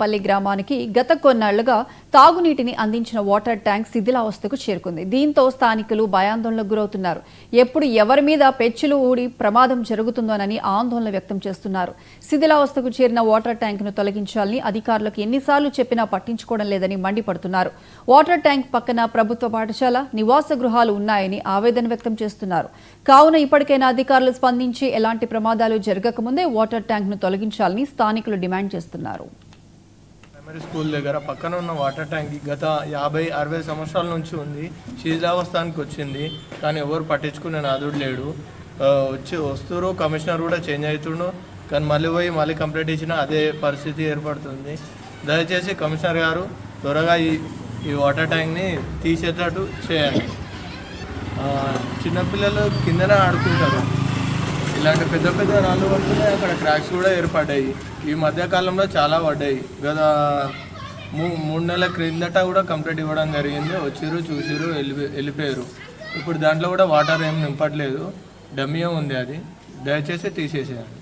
పోచంపల్లి గ్రామానికి గత కొన్నాళ్లుగా తాగునీటిని అందించిన వాటర్ ట్యాంక్ శిథిలావస్థకు చేరుకుంది. దీంతో స్థానికులు భయాందోళనకు గురవుతున్నారు. ఎప్పుడు ఎవరి మీద పెచ్చులు ఊడి ప్రమాదం జరుగుతుందోనని ఆందోళన వ్యక్తం చేస్తున్నారు. శిథిలావస్థకు చేరిన వాటర్ ట్యాంకును తొలగించాలని అధికారులకు ఎన్నిసార్లు చెప్పినా పట్టించుకోవడం లేదని మండిపడుతున్నారు. వాటర్ ట్యాంక్ పక్కన ప్రభుత్వ పాఠశాల, నివాస గృహాలు ఉన్నాయని ఆవేదన వ్యక్తం చేస్తున్నారు. కావున ఇప్పటికైనా అధికారులు స్పందించి ఎలాంటి ప్రమాదాలు జరగకముందే వాటర్ ట్యాంక్ ను తొలగించాలని స్థానికులు డిమాండ్ చేస్తున్నారు. ప్రైమరీ స్కూల్ దగ్గర పక్కన ఉన్న వాటర్ ట్యాంక్ గత 50-60 సంవత్సరాల నుంచి ఉంది. శిథిలావస్థానికి వచ్చింది, కానీ ఎవరు పట్టించుకునే నాదుడు లేడు. వస్తురు కమిషనర్ కూడా చేంజ్ అవుతుండు, కానీ మళ్ళీ కంప్లైంట్ ఇచ్చినా అదే పరిస్థితి ఏర్పడుతుంది. దయచేసి కమిషనర్ గారు త్వరగా ఈ వాటర్ ట్యాంక్ని తీసేటట్టు చేయండి. చిన్నపిల్లలు కిందనే ఆడుకుంటారు, ఇలాంటి పెద్ద పెద్ద రాళ్ళు పడుతున్నాయి, అక్కడ క్రాక్స్ కూడా ఏర్పడ్డాయి. ఈ మధ్యకాలంలో చాలా పడ్డాయి. గత 3 నెలల క్రిందట కూడా కంప్లైంట్ ఇవ్వడం జరిగింది. వచ్చిర్రు, చూసిర్రు, వెళ్ళిపోయారు. ఇప్పుడు దాంట్లో కూడా వాటర్ ఏం నింపట్లేదు, డమ్మియం ఉంది. అది దయచేసి తీసేసేయండి.